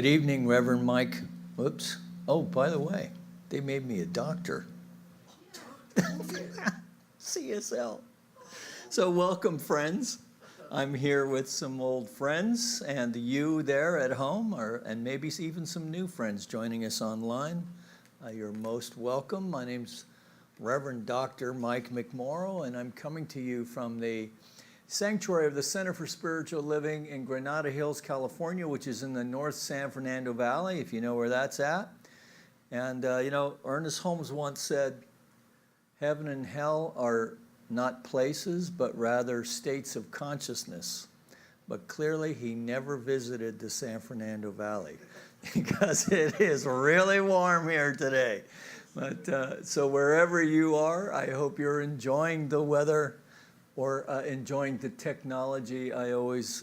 Good evening, Reverend Mike. Whoops. Oh, by the way, they made me a doctor. CSL. So welcome, friends. I'm here with some old friends, and you there at home, and maybe even some new friends joining us online. You're most welcome. My name's Reverend Dr. Mike McMorrow, and I'm coming to you from the sanctuary of the Center for Spiritual Living in Granada Hills, California, which is in the North San Fernando Valley, if you know where that's at. And, Ernest Holmes once said, heaven and hell are not places, but rather states of consciousness. But clearly, he never visited the San Fernando Valley because it is really warm here today. But so wherever you are, I hope you're enjoying the weather or enjoying the technology. I always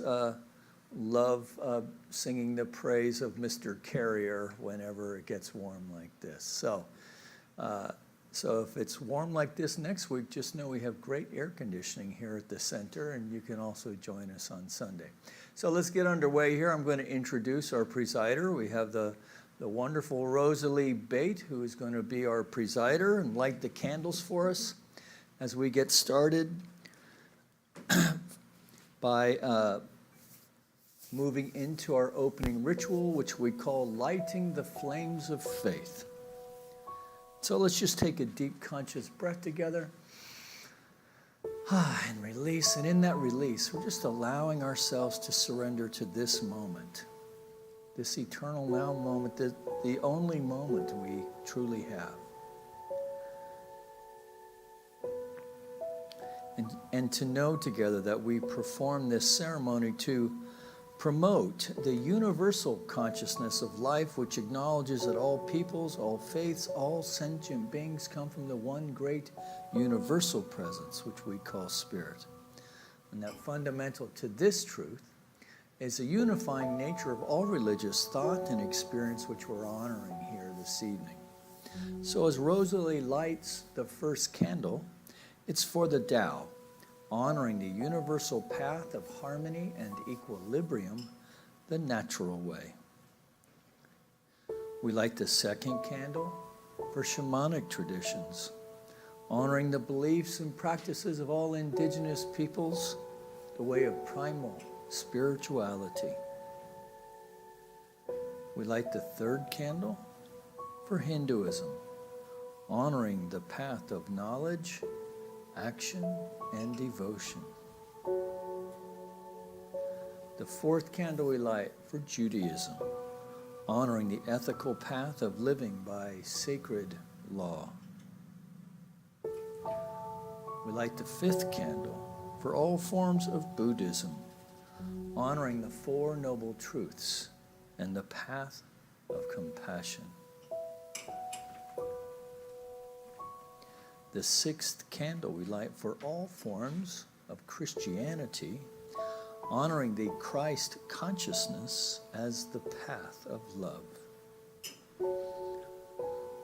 love singing the praise of Mr. Carrier whenever it gets warm like this. So if it's warm like this next week, just know we have great air conditioning here at the center, and you can also join us on Sunday. So let's get underway here. I'm going to introduce our presider. We have the wonderful Rosalie Bate, who is going to be our presider and light the candles for us as we get started by moving into our opening ritual, which we call lighting the flames of faith. So let's just take a deep conscious breath together and release. And in that release, we're just allowing ourselves to surrender to this moment, this eternal now moment, the only moment we truly have. And to know together that we perform this ceremony to promote the universal consciousness of life, which acknowledges that all peoples, all faiths, all sentient beings come from the one great universal presence, which we call spirit. And that fundamental to this truth is the unifying nature of all religious thought and experience, which we're honoring here this evening. So as Rosalie lights the first candle, it's for the Tao, honoring the universal path of harmony and equilibrium, the natural way. We light the second candle for shamanic traditions, honoring the beliefs and practices of all indigenous peoples, the way of primal spirituality. We light the third candle for Hinduism, honoring the path of knowledge, action, and devotion. The fourth candle we light for Judaism, honoring the ethical path of living by sacred law. We light the fifth candle for all forms of Buddhism, honoring the Four Noble Truths and the path of compassion. The sixth candle we light for all forms of Christianity, honoring the Christ consciousness as the path of love.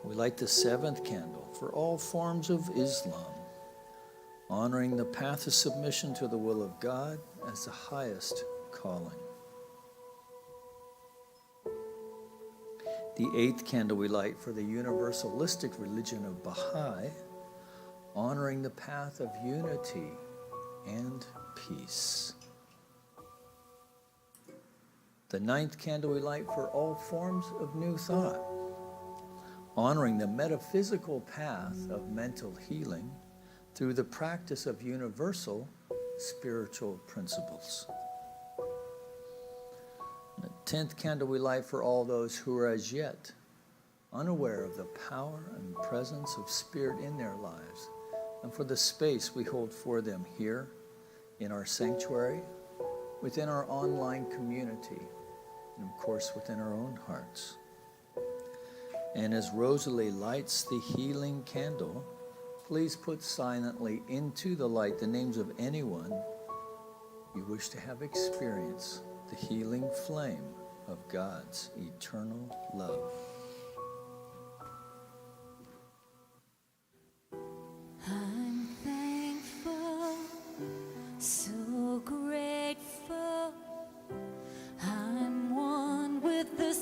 We light the seventh candle for all forms of Islam, honoring the path of submission to the will of God as the highest calling. The eighth candle we light for the universalistic religion of Baha'i, honoring the path of unity and peace. The ninth candle we light for all forms of new thought, honoring the metaphysical path of mental healing through the practice of universal spiritual principles. The 10th candle we light for all those who are as yet unaware of the power and presence of spirit in their lives, and for the space we hold for them here in our sanctuary, within our online community, and of course within our own hearts. And as Rosalie lights the healing candle, please put silently into the light the names of anyone you wish to have experience the healing flame of God's eternal love. I'm thankful, so grateful. I'm one with the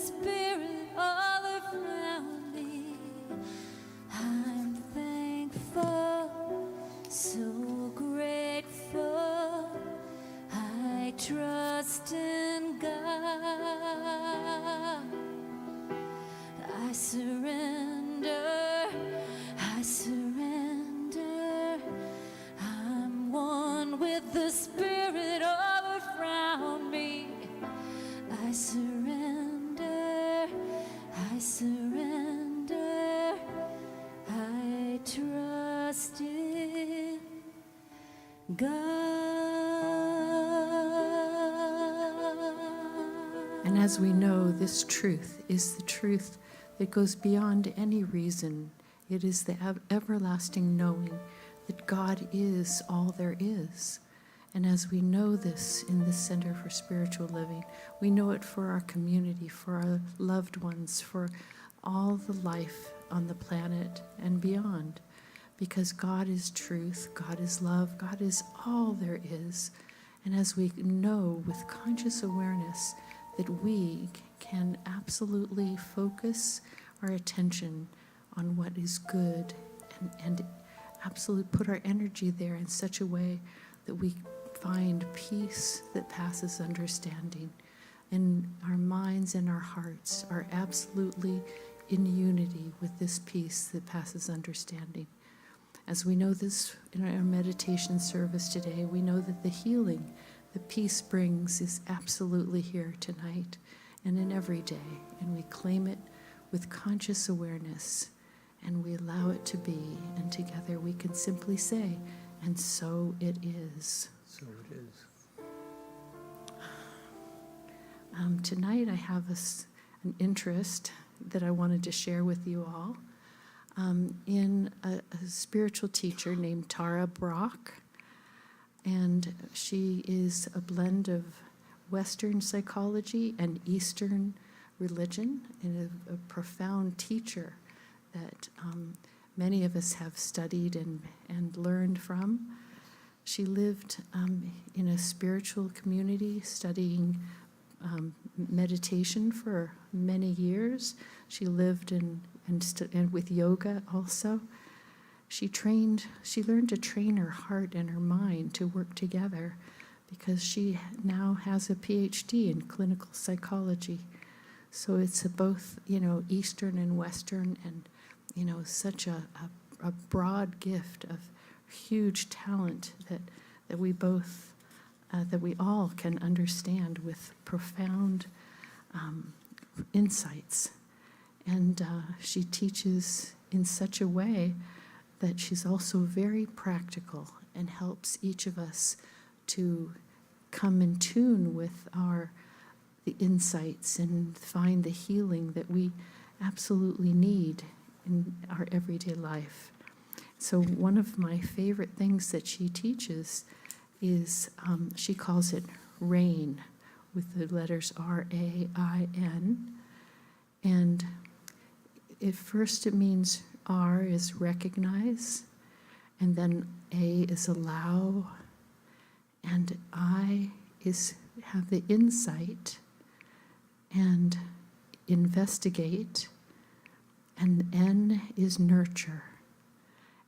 the Spirit all around me. I surrender, I surrender, I trust in God. And as we know, this truth is the truth that goes beyond any reason. It is the everlasting knowing that God is all there is. And as we know this in the Center for Spiritual Living, we know it for our community, for our loved ones, for all the life on the planet and beyond. Because God is truth, God is love, God is all there is. And as we know with conscious awareness that we can absolutely focus our attention on what is good and absolutely put our energy there in such a way that we find peace that passes understanding. And our minds and our hearts are absolutely in unity with this peace that passes understanding. As we know this in our meditation service today, we know that the healing the peace brings is absolutely here tonight and in every day. And we claim it with conscious awareness and we allow it to be. And together we can simply say, and so it is. So it is. Tonight I have an interest that I wanted to share with you all in a spiritual teacher named Tara Brach. And she is a blend of Western psychology and Eastern religion, and a profound teacher that many of us have studied and learned from. She lived in a spiritual community studying meditation for many years. She lived and with yoga also. She learned to train her heart and her mind to work together because she now has a PhD in clinical psychology. So it's both, Eastern and Western, and, such a broad gift of huge talent that we both, that we all can understand with profound insights. And she teaches in such a way that she's also very practical and helps each of us to come in tune with the insights and find the healing that we absolutely need in our everyday life. So one of my favorite things that she teaches is, she calls it RAIN, with the letters R-A-I-N. And first it means R is recognize, and then A is allow, and I is have the insight and investigate, and N is nurture.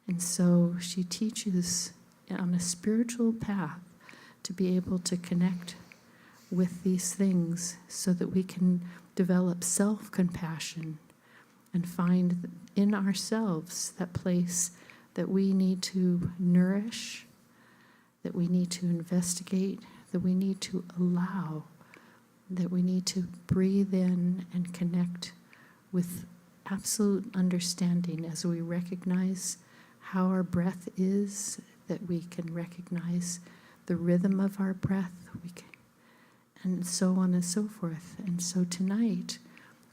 And so she teaches on a spiritual path to be able to connect with these things so that we can develop self-compassion and find in ourselves that place that we need to nourish, that we need to investigate, that we need to allow, that we need to breathe in and connect with absolute understanding as we recognize how our breath is, that we can recognize the rhythm of our breath, and so on and so forth. And so tonight,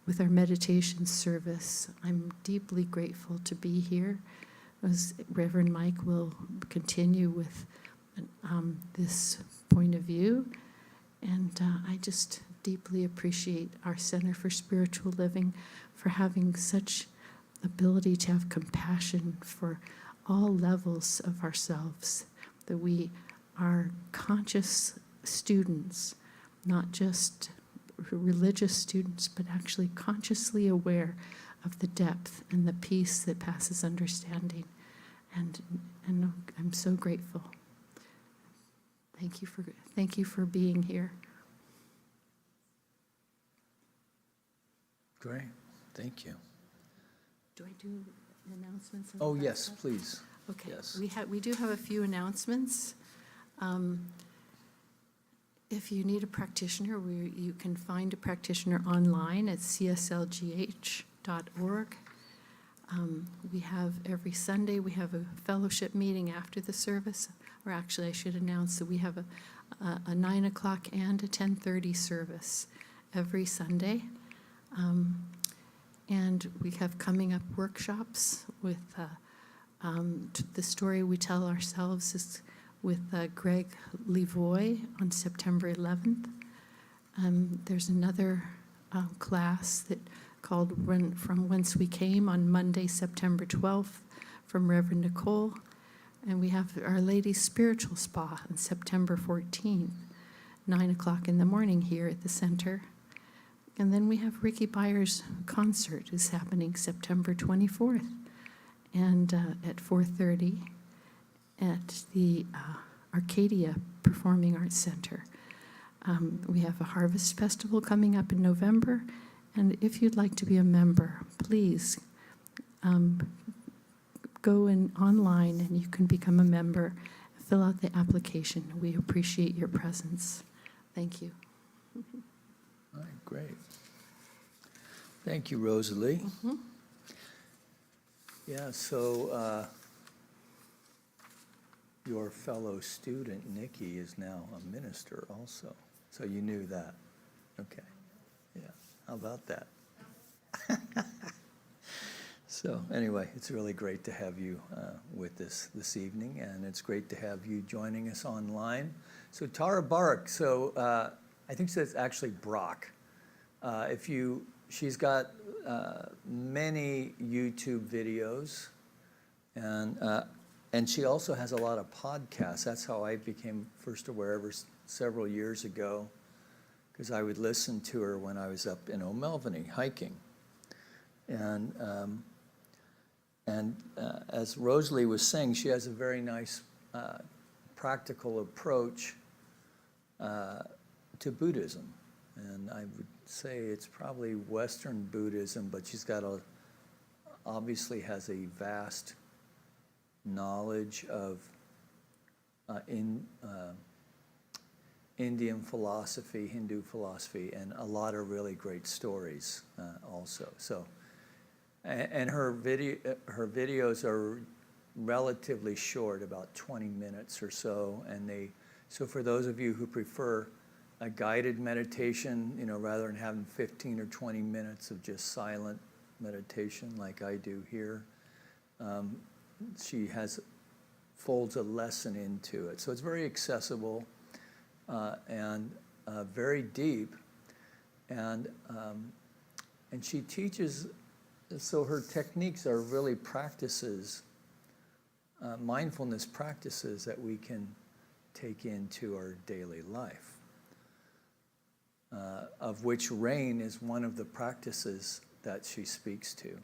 with our meditation service, I'm deeply grateful to be here, as Reverend Mike will continue with this point of view. And I just deeply appreciate our Center for Spiritual Living for having such ability to have compassion for all levels of ourselves, that we are conscious students, not just religious students, but actually consciously aware of the depth and the peace that passes understanding. And I'm so grateful. Thank you for being here. Great. Thank you. Do I do announcements? Oh, yes, please. Okay. Yes. We do have a few announcements. If you need a practitioner, you can find a practitioner online at CSLGH.org. We have every Sunday, we have a fellowship meeting after the service, or actually I should announce that we have a 9 o'clock and a 10:30 service every Sunday. And we have coming up workshops with the story we tell ourselves is with Greg Levoy on September 11th. There's another class that called From Whence We Came on Monday, September 12th from Reverend Nicole. And we have Our Lady's Spiritual Spa on September 14th, 9 o'clock in the morning here at the center. And then we have Ricky Byers' concert is happening September 24th and at 4:30 at the Arcadia Performing Arts Center. We have a Harvest Festival coming up in November, and if you'd like to be a member, please go online and you can become a member. Fill out the application. We appreciate your presence. Thank you. All right, great. Thank you, Rosalie. Yeah, so your fellow student, Nikki, is now a minister also. So you knew that. Okay. Yeah, how about that? So anyway, it's really great to have you with us this evening, and it's great to have you joining us online. So Tara Barak, so I think it's actually Brock. She's got many YouTube videos, and she also has a lot of podcasts. That's how I became first aware several years ago, because I would listen to her when I was up in O'Melveny hiking. And as Rosalie was saying, she has a very nice practical approach to Buddhism. And I would say it's probably Western Buddhism, but she's got obviously has a vast knowledge of Indian philosophy, Hindu philosophy, and a lot of really great stories also. So, and her videos are relatively short, about 20 minutes or so, and so for those of you who prefer a guided meditation, rather than having 15 or 20 minutes of just silent meditation like I do here, she folds a lesson into it. So it's very accessible and very deep, and she teaches. So her techniques are really practices, mindfulness practices that we can take into our daily life. Of which rain is one of the practices that she speaks to.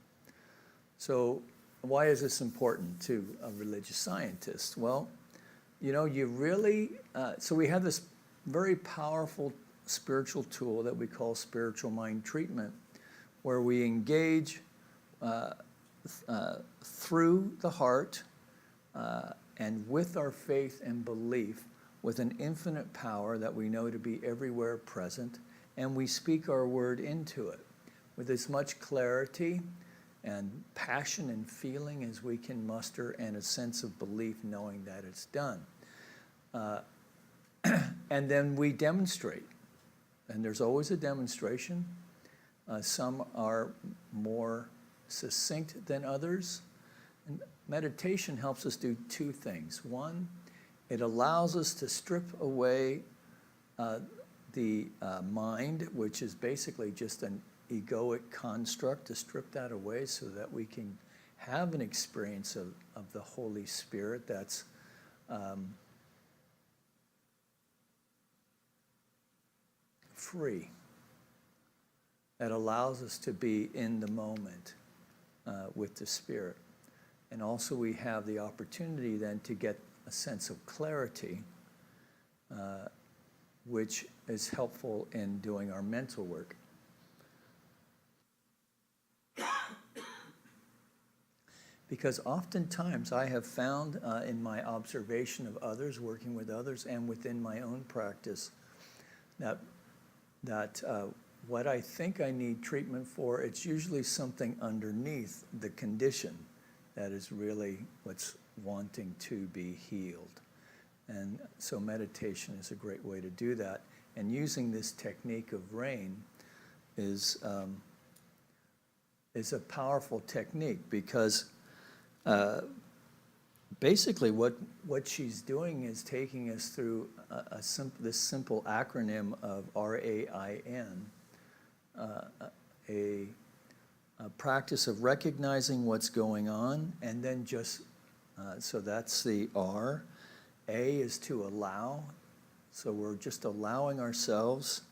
So why is this important to a religious scientist? Well, you really, so we have this very powerful spiritual tool that we call spiritual mind treatment, where we engage through the heart and with our faith and belief with an infinite power that we know to be everywhere present, and we speak our word into it with as much clarity and passion and feeling as we can muster, and a sense of belief knowing that it's done. And then we demonstrate, and there's always a demonstration. Some are more succinct than others. And meditation helps us do two things. One, it allows us to strip away the mind, which is basically just an egoic construct, to strip that away so that we can have an experience of the Holy Spirit that's free, that allows us to be in the moment with the Spirit. And also we have the opportunity then to get a sense of clarity, which is helpful in doing our mental work. Because oftentimes I have found in my observation of others, working with others, and within my own practice, that what I think I need treatment for, it's usually something underneath the condition that is really what's wanting to be healed. And so meditation is a great way to do that. And using this technique of rain is a powerful technique, because basically what she's doing is taking us through this simple acronym of RAIN, a practice of recognizing what's going on, and then just, so that's the R. A is to allow, so we're just allowing ourselves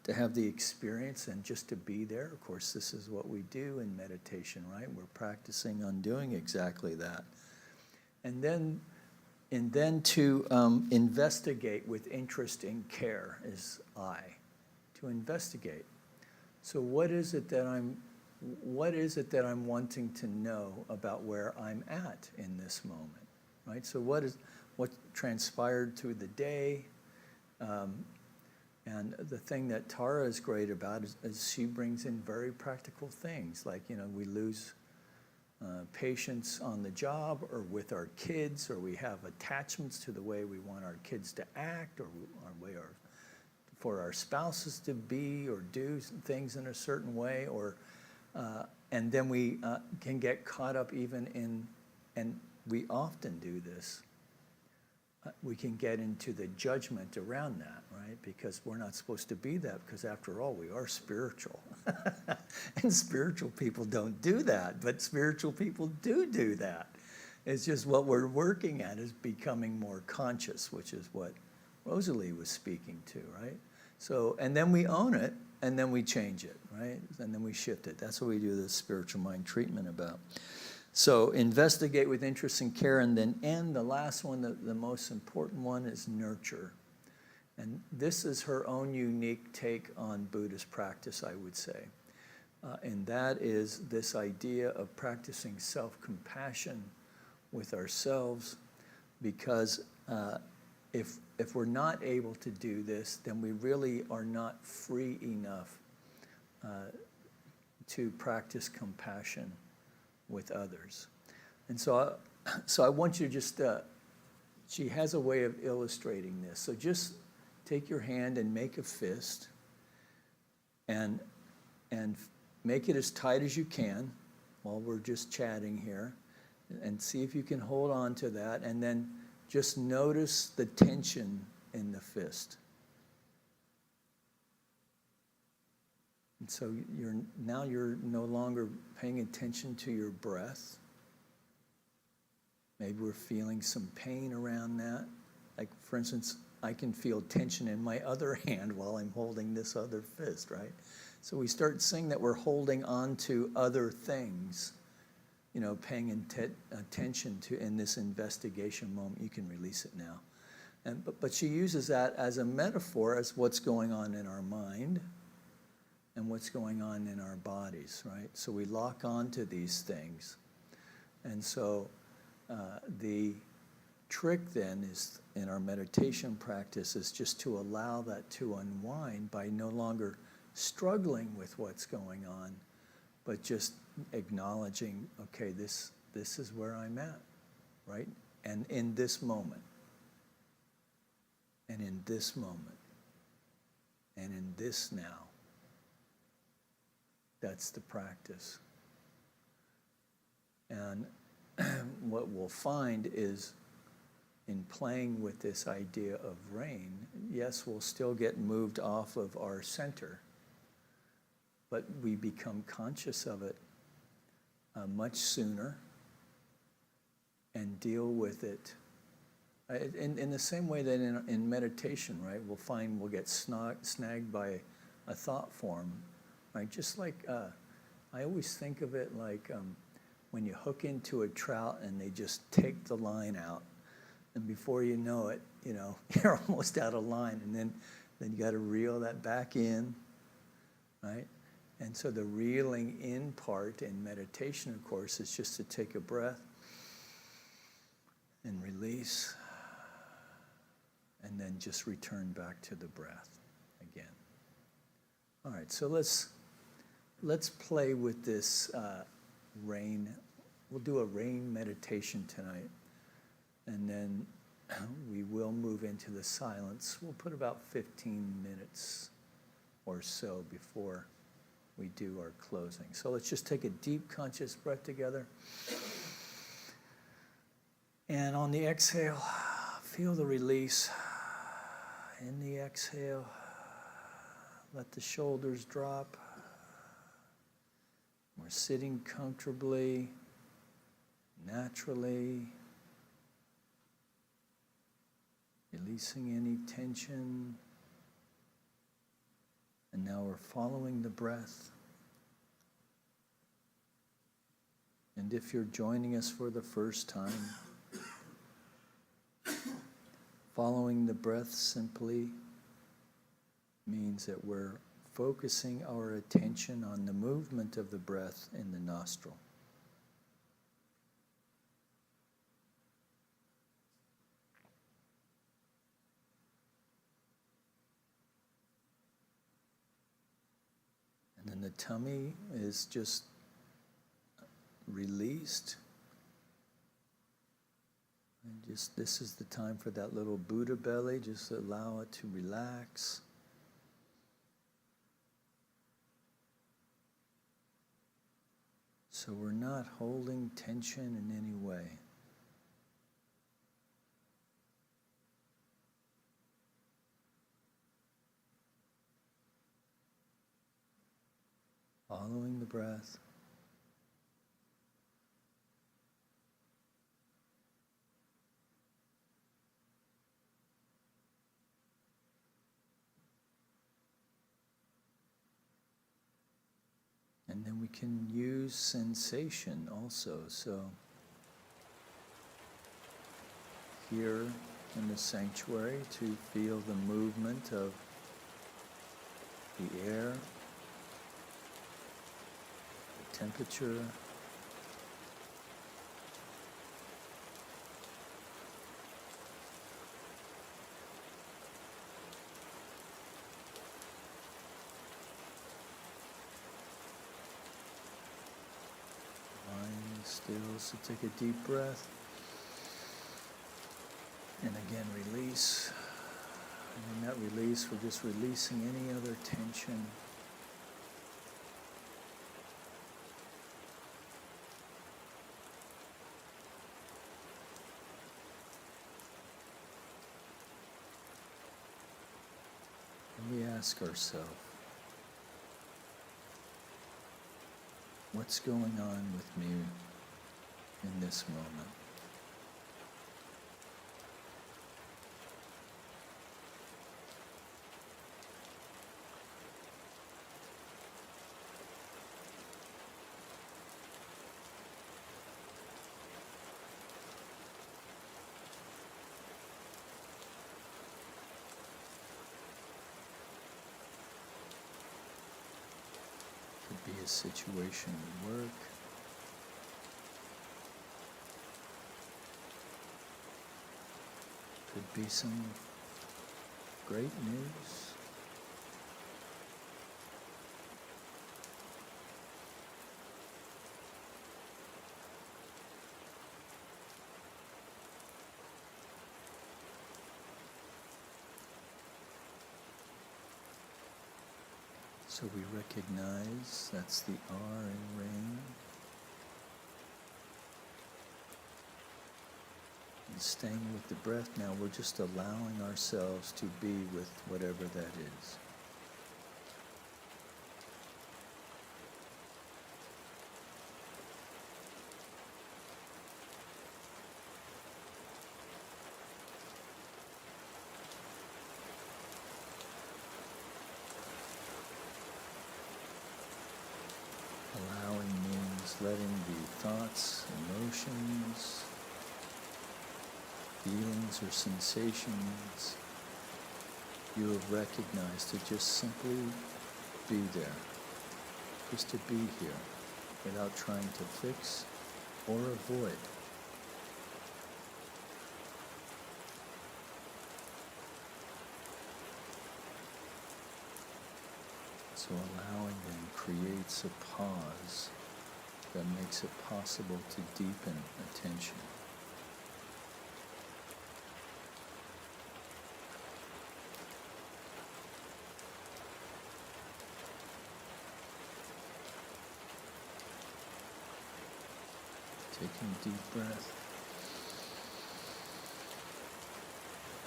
to have the experience and just to be there. Of course, this is what we do in meditation, right? We're practicing on doing exactly that. And then to investigate with interest and care is I, to investigate. So what is it that I'm wanting to know about where I'm at in this moment, right? So what transpired through the day? And the thing that Tara is great about is she brings in very practical things, like, we lose patience on the job or with our kids, or we have attachments to the way we want our kids to act, or for our spouses to be or do things in a certain way, or and then we can get caught up even in, and we often do this, we can get into the judgment around that, right? Because we're not supposed to be that, because after all, we are spiritual. And spiritual people don't do that, but spiritual people do that. It's just what we're working at is becoming more conscious, which is what Rosalie was speaking to, right? So, and then we own it, and then we change it, right? And then we shift it. That's what we do the spiritual mind treatment about. So investigate with interest and care, and then the last one, the most important one, is nurture. And this is her own unique take on Buddhist practice, I would say. And that is this idea of practicing self-compassion with ourselves, because if we're not able to do this, then we really are not free enough to practice compassion with others. And so I want you to just, she has a way of illustrating this. So just take your hand and make a fist, and make it as tight as you can while we're just chatting here, and see if you can hold on to that, and then just notice the tension in the fist. And so you're no longer paying attention to your breath. Maybe we're feeling some pain around that. Like, for instance, I can feel tension in my other hand while I'm holding this other fist, right? So we start seeing that we're holding on to other things, paying attention to in this investigation moment. You can release it now. But she uses that as a metaphor as what's going on in our mind and what's going on in our bodies, right? So we lock on to these things. And so the trick then is, in our meditation practice, is just to allow that to unwind by no longer struggling with what's going on, but just acknowledging, okay, this is where I'm at, right? And in this moment, and in this moment, and in this now. That's the practice. And what we'll find is, in playing with this idea of rain, yes, we'll still get moved off of our center, but we become conscious of it much sooner and deal with it in the same way that in meditation, right? We'll find we'll get snagged by a thought form, right? Just like, I always think of it like when you hook into a trout and they just take the line out, and before you know it, you're almost out of line, and then you got to reel that back in, right? And so the reeling in part in meditation, of course, is just to take a breath and release, and then just return back to the breath again. All right, so let's play with this rain. We'll do a rain meditation tonight, and then we will move into the silence. We'll put about 15 minutes or so before we do our closing. So let's just take a deep conscious breath together. And on the exhale, feel the release. In the exhale, let the shoulders drop. We're sitting comfortably, naturally, releasing any tension. And now we're following the breath. And if you're joining us for the first time, following the breath simply means that we're focusing our attention on the movement of the breath in the nostril. And then the tummy is just released. And just this is the time for that little Buddha belly. Just allow it to relax. So we're not holding tension in any way. Following the breath. And then we can use sensation also. So here in the sanctuary, to feel the movement of the air, the temperature, still, so take a deep breath, and again release. And in that release, we're just releasing any other tension. And we ask ourselves, what's going on with me in this moment? Could be a situation at work. Could be some great news. So we recognize that's the R in rain. And staying with the breath now, we're just allowing ourselves to be with whatever that is. Allowing means letting the thoughts, emotions, feelings or sensations you have recognized to just simply be there. just to be here without trying to fix or avoid. So allowing them creates a pause that makes it possible to deepen attention. Taking a deep breath.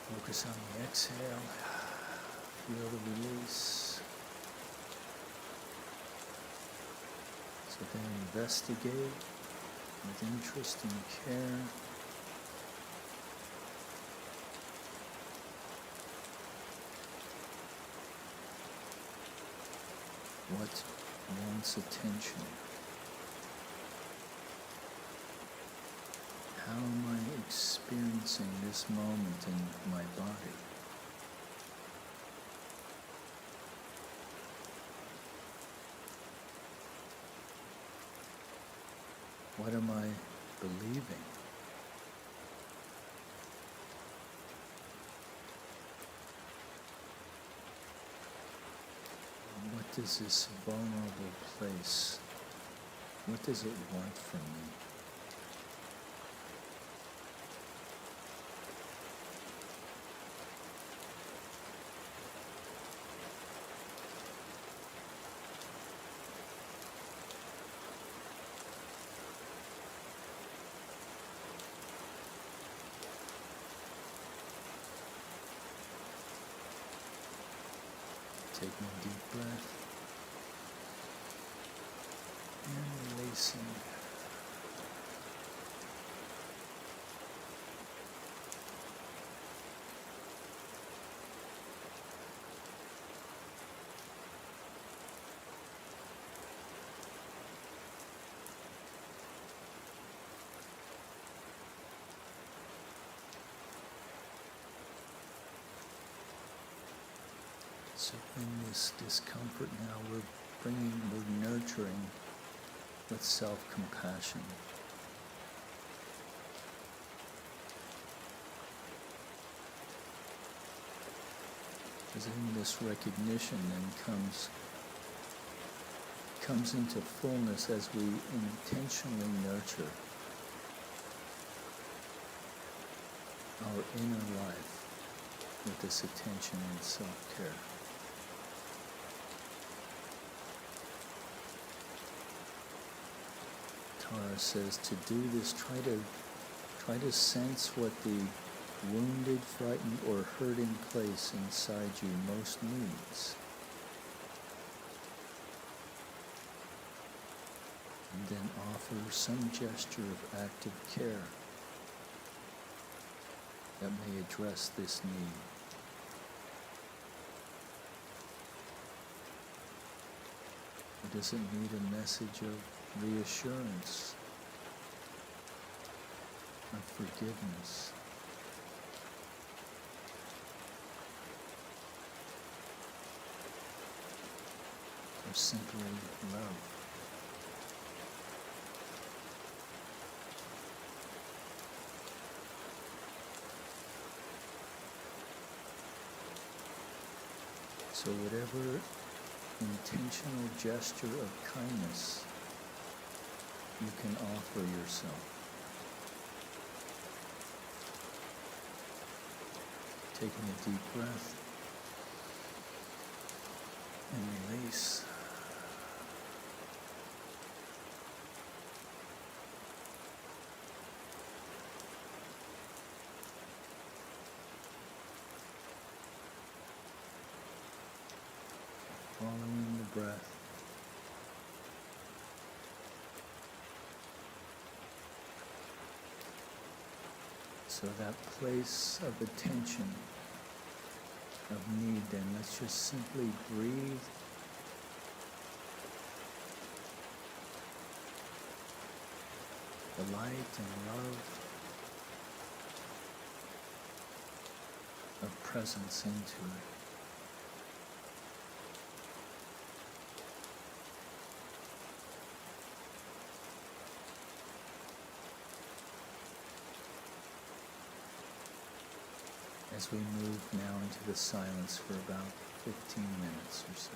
Focus on the exhale. Feel the release. So then investigate with interest and care. What wants attention? How am I experiencing this moment in my body? What am I believing? What does this vulnerable place, what does it want from me? Taking a deep breath and releasing. So in this discomfort now, we're nurturing with self-compassion. Because in this recognition then comes into fullness as we intentionally nurture our inner life with this attention and self-care. Tara says to do this, try to sense what the wounded, frightened, or hurting place inside you most needs. And then offer some gesture of active care that may address this need. Or does it need a message of reassurance, of forgiveness? Or simply love? So whatever intentional gesture of kindness you can offer yourself. Taking a deep breath and release. Following the breath. So that place of attention, of need, then let's just simply breathe. The light and love of presence into it. as we move now into the silence for about 15 minutes or so.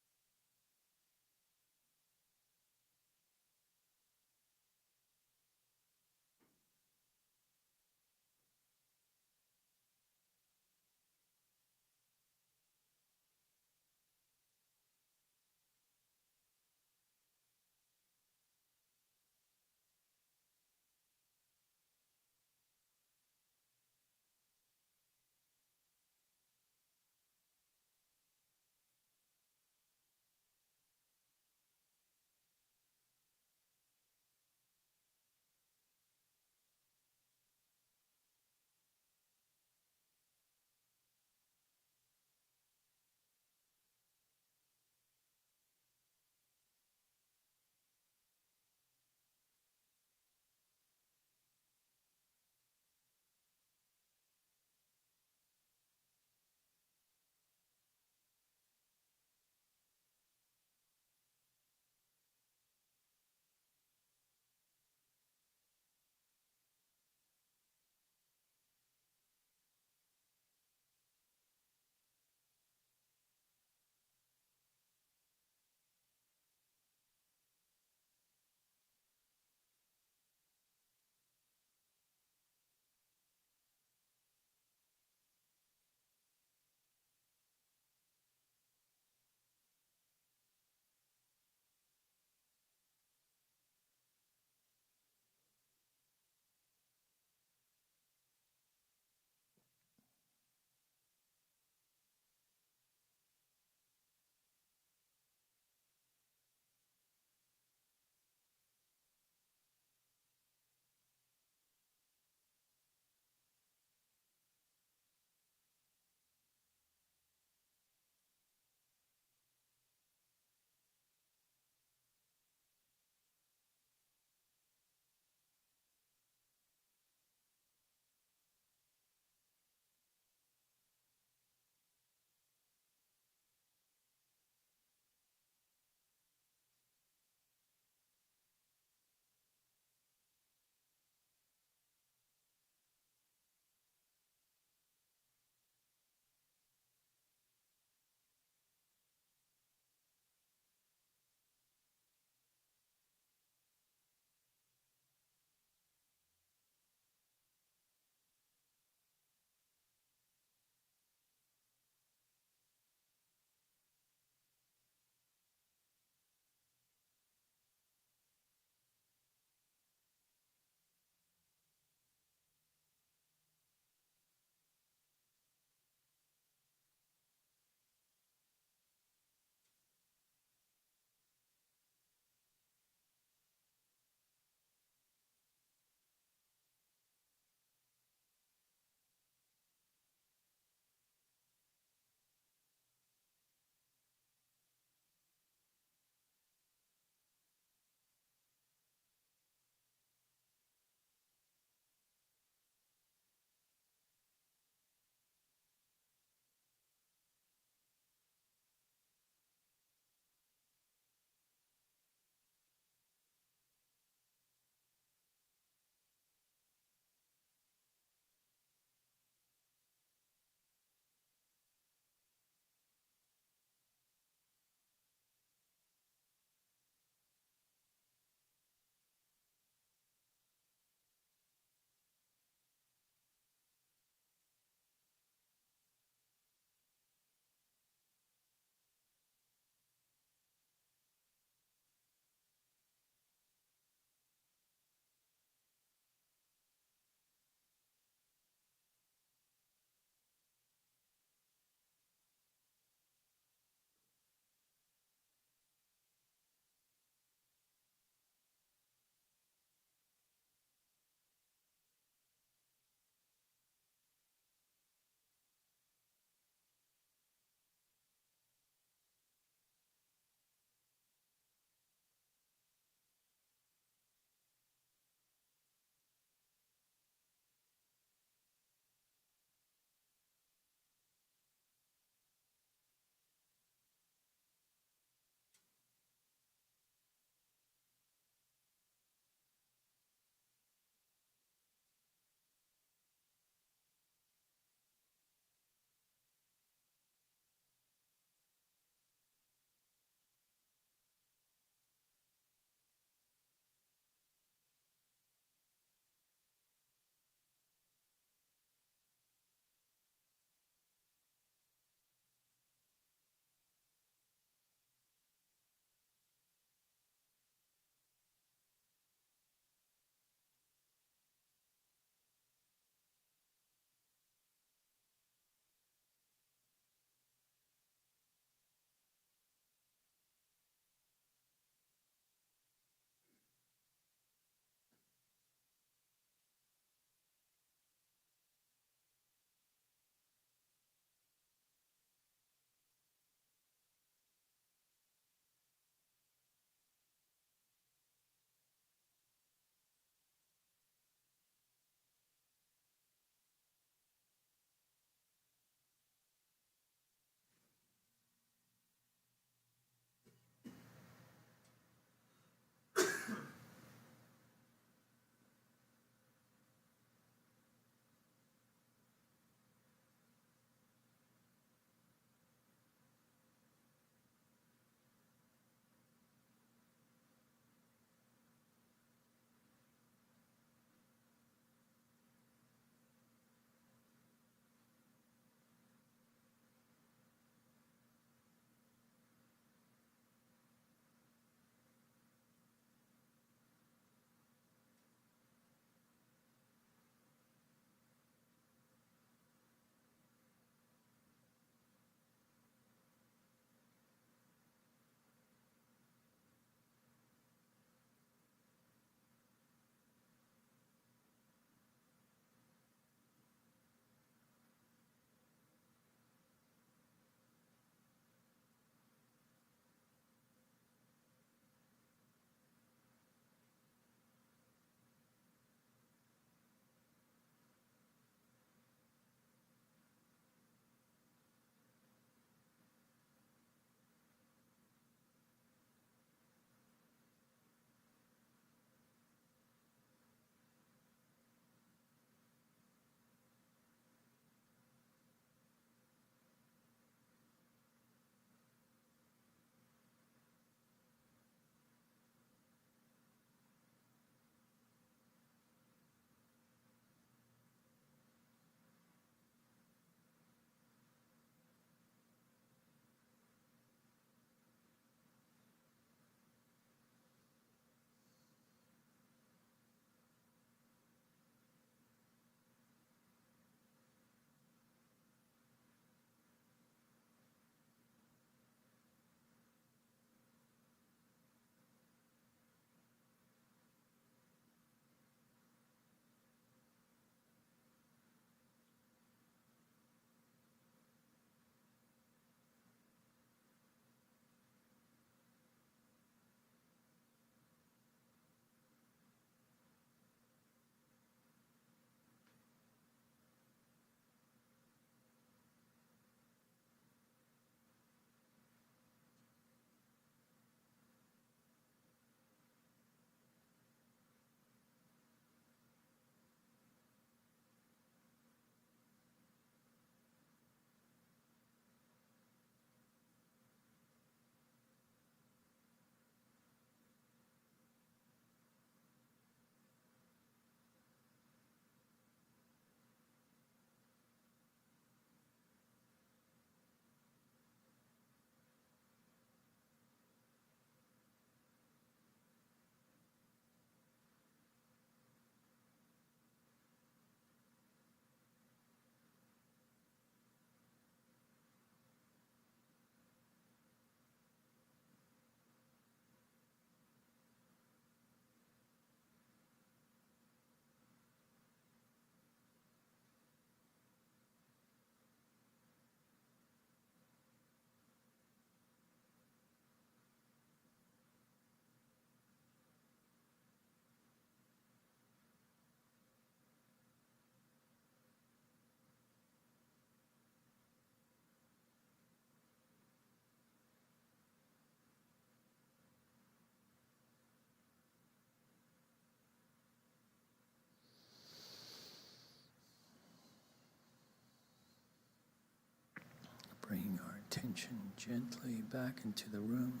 attention gently back into the room,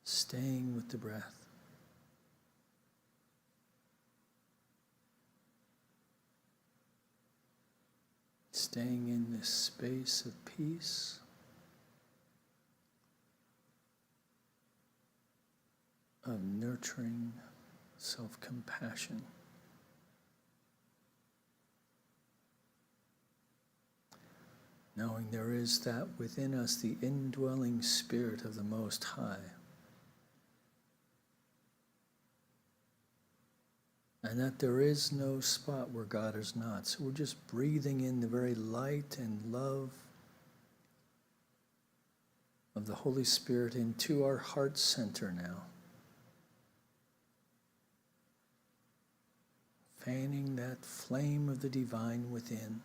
staying with the breath. Staying in this space of peace, of nurturing self-compassion. Knowing there is that within us, the indwelling Spirit of the Most High. And that there is no spot where God is not. So we're just breathing in the very light and love of the Holy Spirit into our heart center now. Fanning that flame of the divine within.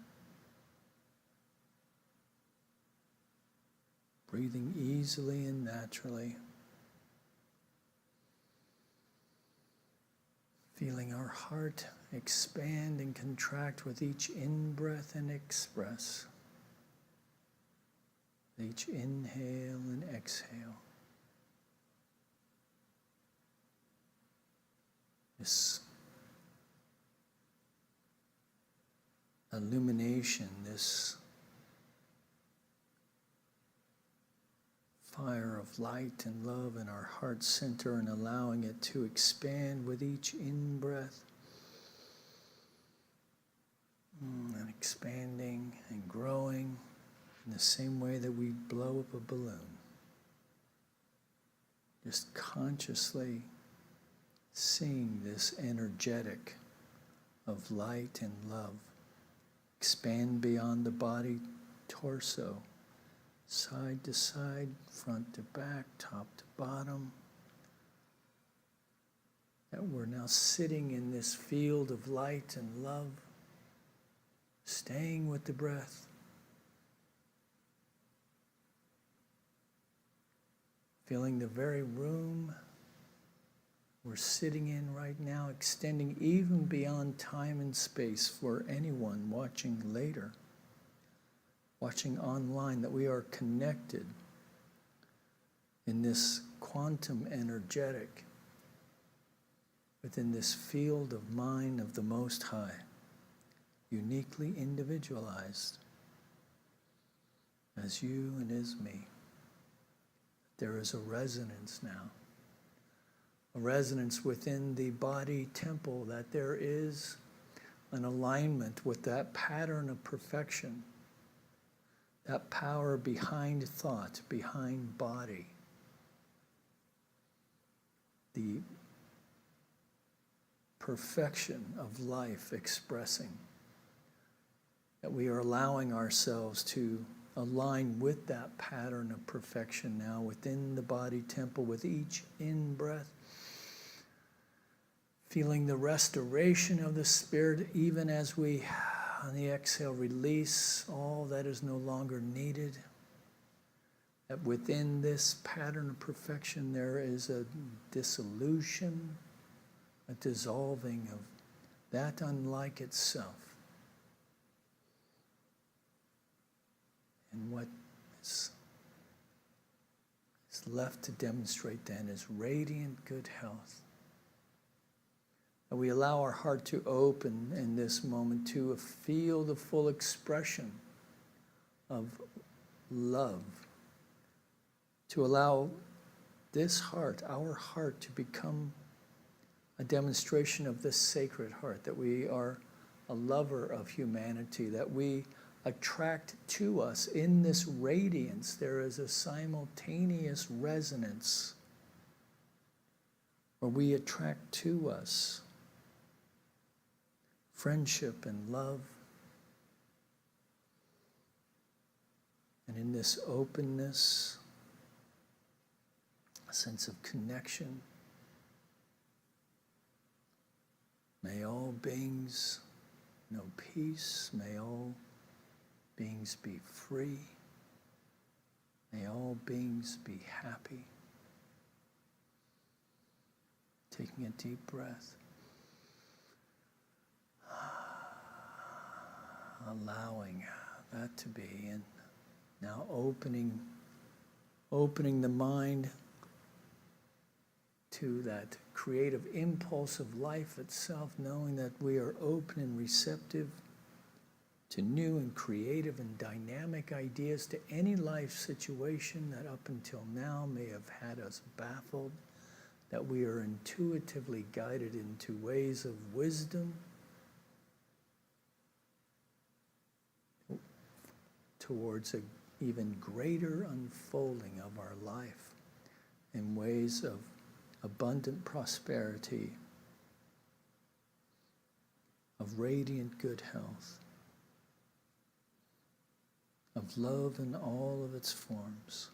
Breathing easily and naturally. Feeling our heart expand and contract with each in-breath and express. Each inhale and exhale. This illumination, this fire of light and love in our heart center, and allowing it to expand with each in-breath, and expanding and growing in the same way that we blow up a balloon. Just consciously seeing this energetic of light and love expand beyond the body, torso, side to side, front to back, top to bottom. That we're now sitting in this field of light and love, staying with the breath. Feeling the very room we're sitting in right now, extending even beyond time and space for anyone watching later. Watching online, that we are connected in this quantum energetic, within this field of mind of the Most High, uniquely individualized as you and as me. There is a resonance now, a resonance within the body temple, that there is an alignment with that pattern of perfection. That power behind thought, behind body. The perfection of life expressing. That we are allowing ourselves to align with that pattern of perfection now within the body temple with each in-breath. Feeling the restoration of the Spirit even as we, on the exhale, release all that is no longer needed. That within this pattern of perfection there is a dissolution, a dissolving of that unlike itself. And what is left to demonstrate then is radiant good health. And we allow our heart to open in this moment to feel the full expression of love. To allow this heart, our heart, to become a demonstration of this sacred heart, that we are a lover of humanity, that we attract to us in this radiance. There is a simultaneous resonance where we attract to us friendship and love. And in this openness, a sense of connection, may all beings know peace, may all beings be free, may all beings be happy. Taking a deep breath. Allowing that to be, and Now opening the mind to that creative impulse of life itself, knowing that we are open and receptive to new and creative and dynamic ideas, to any life situation that up until now may have had us baffled, that we are intuitively guided into ways of wisdom, towards an even greater unfolding of our life in ways of abundant prosperity, of radiant good health, of love in all of its forms,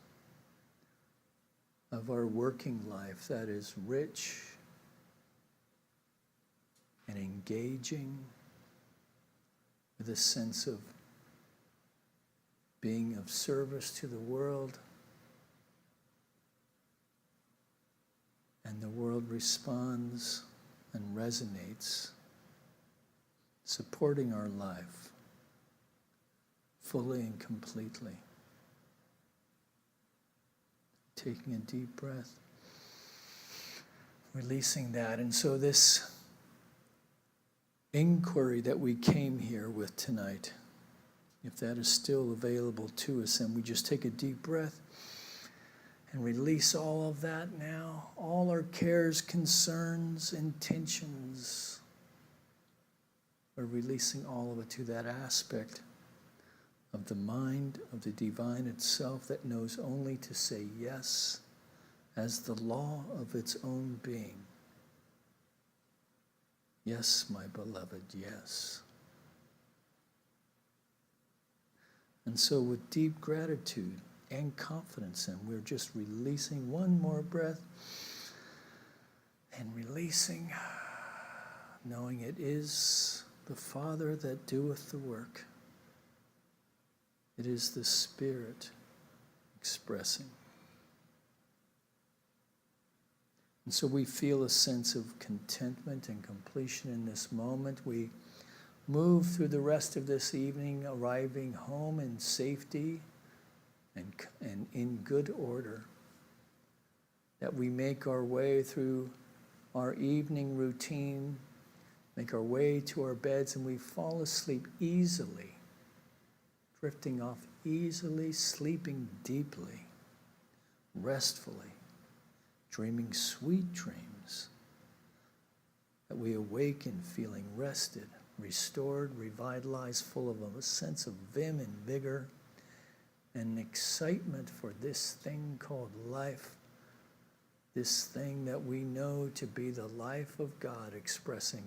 of our working life that is rich and engaging with a sense of being of service to the world, and the world responds and resonates, supporting our life fully and completely. Taking a deep breath, releasing that. And so this inquiry that we came here with tonight, if that is still available to us, and we just take a deep breath and release all of that now, all our cares, concerns, intentions. We're releasing all of it to that aspect of the mind of the divine itself that knows only to say yes as the law of its own being. Yes, my beloved, yes. And so with deep gratitude and confidence, and we're just releasing one more breath and releasing, knowing it is the Father that doeth the work. It is the Spirit expressing. And so we feel a sense of contentment and completion in this moment. We move through the rest of this evening, arriving home in safety and in good order. That we make our way through our evening routine, make our way to our beds, and we fall asleep easily, drifting off easily, sleeping deeply, restfully, dreaming sweet dreams. That we awaken feeling rested, restored, revitalized, full of a sense of vim and vigor and excitement for this thing called life, this thing that we know to be the life of God expressing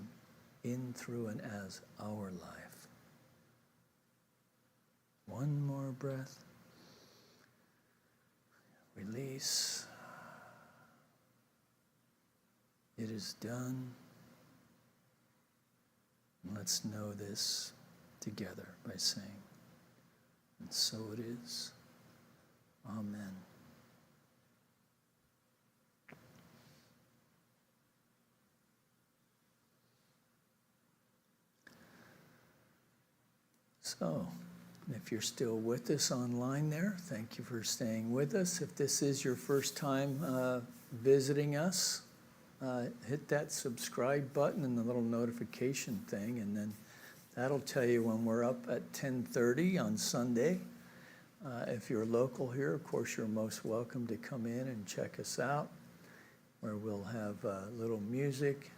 in, through, and as our life. One more breath. Release. It is done. Let's know this together by saying, and so it is. Amen. So, if you're still with us online there, thank you for staying with us. If this is your first time visiting us, hit that subscribe button and the little notification thing, and then that'll tell you when we're up at 10:30 on Sunday. If you're local here, of course, you're most welcome to come in and check us out, where we'll have little music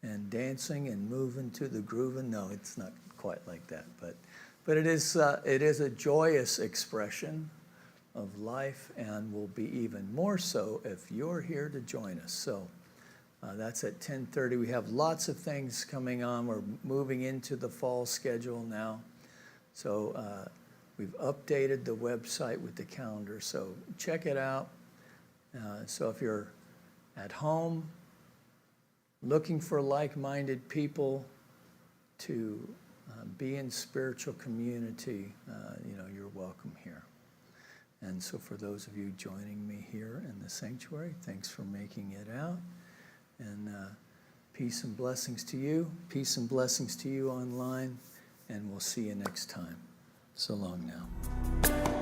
and dancing and moving to the grooving. No, it's not quite like that, but it is a joyous expression of life, and will be even more so if you're here to join us. So that's at 10:30. We have lots of things coming on. We're moving into the fall schedule now. So we've updated the website with the calendar, so check it out. So if you're at home looking for like-minded people to be in spiritual community, you're welcome here. And so for those of you joining me here in the sanctuary, thanks for making it out. And peace and blessings to you. Peace and blessings to you online. And we'll see you next time. So long now.